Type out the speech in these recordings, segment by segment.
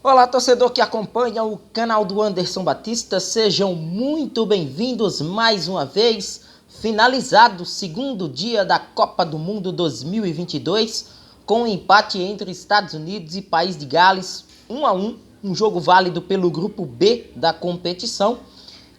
Olá, torcedor que acompanha o canal do Anderson Batista, sejam muito bem-vindos mais uma vez. Finalizado o segundo dia da Copa do Mundo 2022, com um empate entre Estados Unidos e País de Gales, 1-1, um jogo válido pelo grupo B da competição.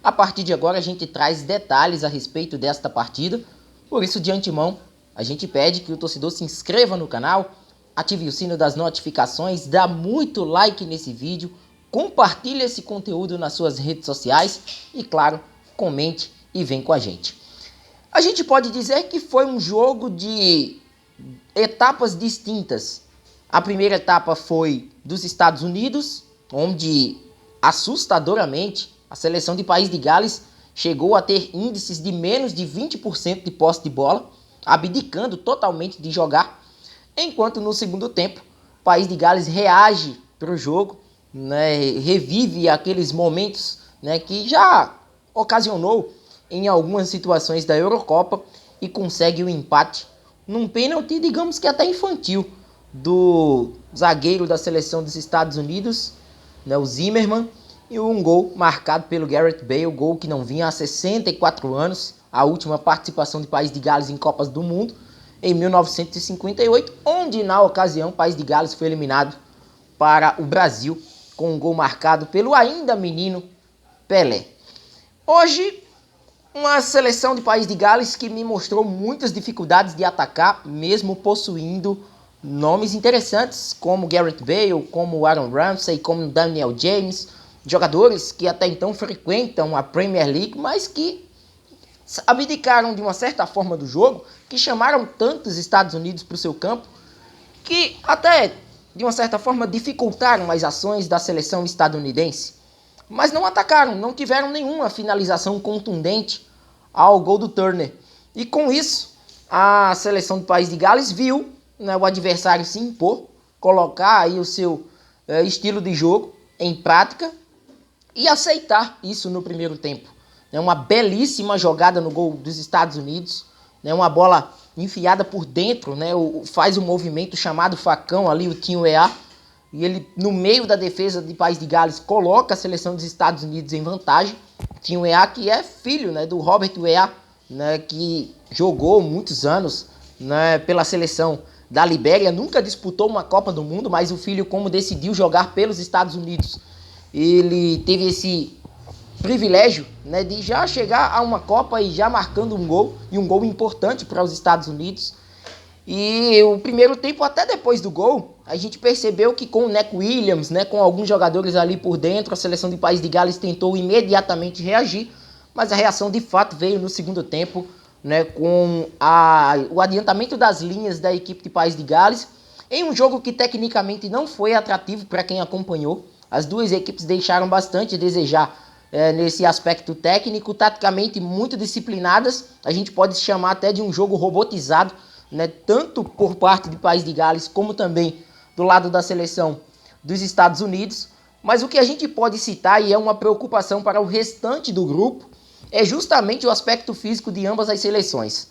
A partir de agora a gente traz detalhes a respeito desta partida, por isso de antemão a gente pede que o torcedor se inscreva no canal, ative o sino das notificações, dá muito like nesse vídeo, compartilhe esse conteúdo nas suas redes sociais e, claro, comente e vem com a gente. A gente pode dizer que foi um jogo de etapas distintas. A primeira etapa foi dos Estados Unidos, onde assustadoramente a seleção de País de Gales chegou a ter índices de menos de 20% de posse de bola, abdicando totalmente de jogar. Enquanto no segundo tempo, o País de Gales reage para o jogo, revive aqueles momentos, que já ocasionou em algumas situações da Eurocopa e consegue o empate num pênalti, digamos que até infantil, do zagueiro da seleção dos Estados Unidos, o Zimmerman, e um gol marcado pelo Gareth Bale, gol que não vinha há 64 anos, a última participação de País de Gales em Copas do Mundo, em 1958, onde na ocasião o País de Gales foi eliminado para o Brasil com um gol marcado pelo ainda menino Pelé. Hoje, uma seleção de País de Gales que me mostrou muitas dificuldades de atacar, mesmo possuindo nomes interessantes como Gareth Bale, como Aaron Ramsey, como Daniel James, jogadores que até então frequentam a Premier League, mas que abdicaram de uma certa forma do jogo, que chamaram tantos Estados Unidos para o seu campo, que até de uma certa forma dificultaram as ações da seleção estadunidense. Mas não atacaram, não tiveram nenhuma finalização contundente ao gol do Turner. E com isso, a seleção do País de Gales viu o adversário se impor, colocar aí o seu estilo de jogo em prática e aceitar isso no primeiro tempo. Uma belíssima jogada no gol dos Estados Unidos, uma bola enfiada por dentro, faz um movimento chamado facão ali, o Tim Weah, e ele no meio da defesa de País de Gales coloca a seleção dos Estados Unidos em vantagem. Tim Weah, que é filho do Robert Weah, que jogou muitos anos pela seleção da Libéria, nunca disputou uma Copa do Mundo, mas o filho, como decidiu jogar pelos Estados Unidos, ele teve esse privilégio de já chegar a uma Copa e já marcando um gol, e um gol importante para os Estados Unidos. E o primeiro tempo, até depois do gol, a gente percebeu que com o Neco Williams, com alguns jogadores ali por dentro, a seleção de País de Gales tentou imediatamente reagir, mas a reação de fato veio no segundo tempo, com o adiantamento das linhas da equipe de País de Gales, em um jogo que tecnicamente não foi atrativo para quem acompanhou. As duas equipes deixaram bastante a desejar nesse aspecto técnico, taticamente muito disciplinadas. A gente pode chamar até de um jogo robotizado, tanto por parte do País de Gales como também do lado da seleção dos Estados Unidos. Mas o que a gente pode citar, e é uma preocupação para o restante do grupo, é justamente o aspecto físico de ambas as seleções.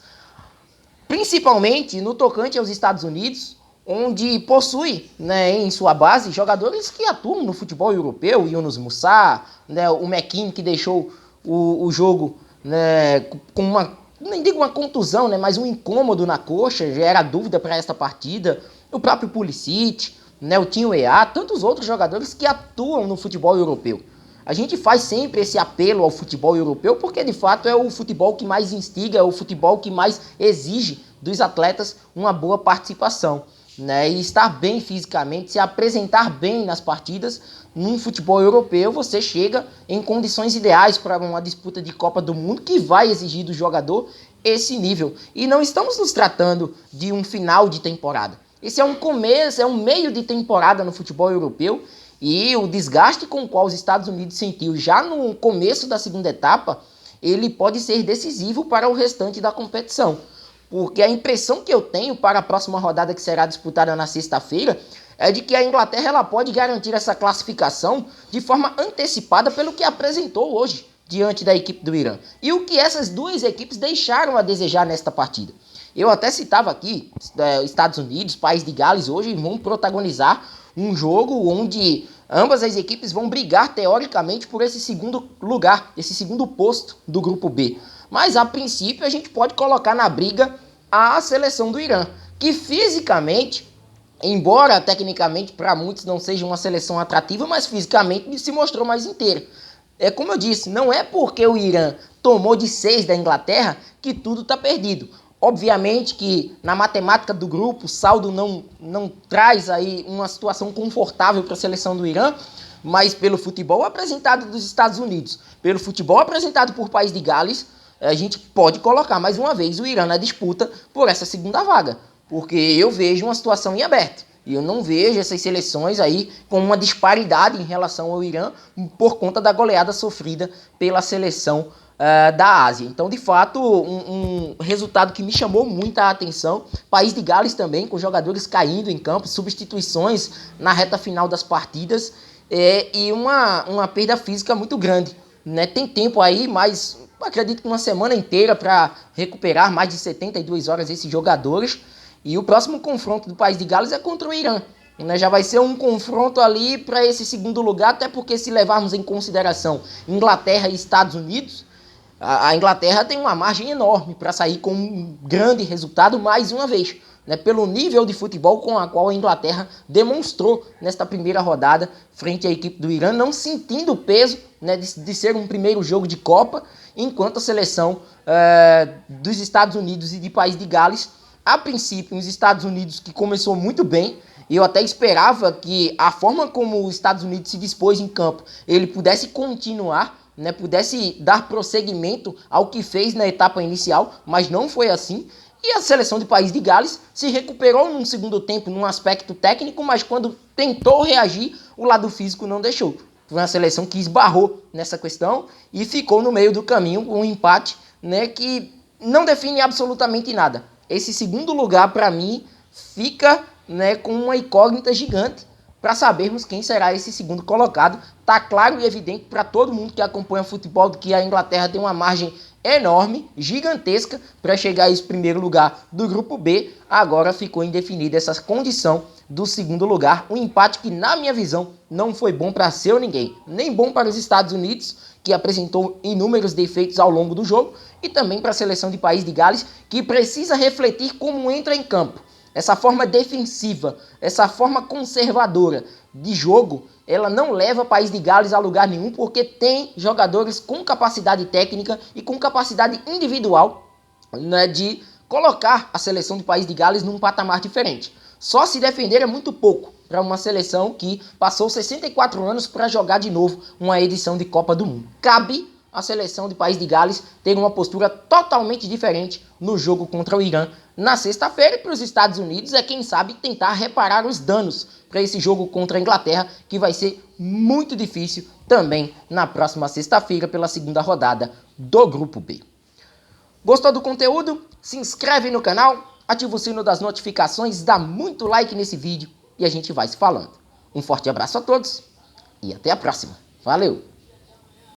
Principalmente no tocante aos Estados Unidos, onde possui em sua base jogadores que atuam no futebol europeu, Yunus Musa, o McKean, que deixou o jogo com uma, nem digo uma contusão, mas um incômodo na coxa, já era dúvida para esta partida, o próprio Pulisic, o Tim Weah, tantos outros jogadores que atuam no futebol europeu. A gente faz sempre esse apelo ao futebol europeu porque de fato é o futebol que mais instiga, é o futebol que mais exige dos atletas uma boa participação. E estar bem fisicamente, se apresentar bem nas partidas, num futebol europeu, você chega em condições ideais para uma disputa de Copa do Mundo que vai exigir do jogador esse nível. E não estamos nos tratando de um final de temporada. Esse é um começo, é um meio de temporada no futebol europeu, e o desgaste com o qual os Estados Unidos sentiu já no começo da segunda etapa, ele pode ser decisivo para o restante da competição. Porque a impressão que eu tenho para a próxima rodada que será disputada na sexta-feira é de que a Inglaterra ela pode garantir essa classificação de forma antecipada pelo que apresentou hoje diante da equipe do Irã. E o que essas duas equipes deixaram a desejar nesta partida. Eu até citava aqui, Estados Unidos, País de Gales hoje vão protagonizar Um jogo onde ambas as equipes vão brigar teoricamente por esse segundo lugar, esse segundo posto do grupo B. Mas a princípio a gente pode colocar na briga a seleção do Irã, que fisicamente, embora tecnicamente para muitos não seja uma seleção atrativa, mas fisicamente se mostrou mais inteira. É como eu disse, não é porque o Irã tomou de 6 da Inglaterra que tudo está perdido. Obviamente que na matemática do grupo o saldo não traz aí uma situação confortável para a seleção do Irã, mas pelo futebol apresentado dos Estados Unidos, pelo futebol apresentado por País de Gales, a gente pode colocar mais uma vez o Irã na disputa por essa segunda vaga, porque eu vejo uma situação em aberto. E eu não vejo essas seleções aí com uma disparidade em relação ao Irã por conta da goleada sofrida pela seleção da Ásia. Então, de fato, um resultado que me chamou muita atenção. País de Gales também, com jogadores caindo em campo, substituições na reta final das partidas e uma perda física muito grande. Né? Tem tempo aí, mas acredito que uma semana inteira para recuperar mais de 72 horas esses jogadores. E o próximo confronto do País de Gales é contra o Irã. Né? Já vai ser um confronto ali para esse segundo lugar, até porque se levarmos em consideração Inglaterra e Estados Unidos, a Inglaterra tem uma margem enorme para sair com um grande resultado mais uma vez. Né? Pelo nível de futebol com a qual a Inglaterra demonstrou nesta primeira rodada frente à equipe do Irã, não sentindo o peso, né, de ser um primeiro jogo de Copa, enquanto a seleção dos Estados Unidos e de País de Gales, a princípio, os Estados Unidos que começou muito bem, e eu até esperava que a forma como os Estados Unidos se dispôs em campo, ele pudesse continuar, né, pudesse dar prosseguimento ao que fez na etapa inicial, mas não foi assim. E a seleção de País de Gales se recuperou num segundo tempo, num aspecto técnico, mas quando tentou reagir, o lado físico não deixou. Foi uma seleção que esbarrou nessa questão e ficou no meio do caminho com um empate, né, que não define absolutamente nada. Esse segundo lugar, para mim, fica, né, com uma incógnita gigante para sabermos quem será esse segundo colocado. Tá claro e evidente para todo mundo que acompanha futebol que a Inglaterra tem uma margem enorme, gigantesca, para chegar a esse primeiro lugar do grupo B. Agora ficou indefinida essa condição do segundo lugar. Um empate que, na minha visão, não foi bom para seu ninguém. Nem bom para os Estados Unidos, que apresentou inúmeros defeitos ao longo do jogo, e também para a seleção de País de Gales, que precisa refletir como entra em campo. Essa forma defensiva, essa forma conservadora de jogo, ela não leva o País de Gales a lugar nenhum, porque tem jogadores com capacidade técnica e com capacidade individual, né, de colocar a seleção do País de Gales num patamar diferente. Só se defender é muito pouco para uma seleção que passou 64 anos para jogar de novo uma edição de Copa do Mundo. Cabe a seleção de País de Gales ter uma postura totalmente diferente no jogo contra o Irã na sexta-feira, e para os Estados Unidos quem sabe, tentar reparar os danos para esse jogo contra a Inglaterra, que vai ser muito difícil também na próxima sexta-feira pela segunda rodada do Grupo B. Gostou do conteúdo? Se inscreve no canal, ativa o sino das notificações, dá muito like nesse vídeo e a gente vai se falando. Um forte abraço a todos e até a próxima. Valeu!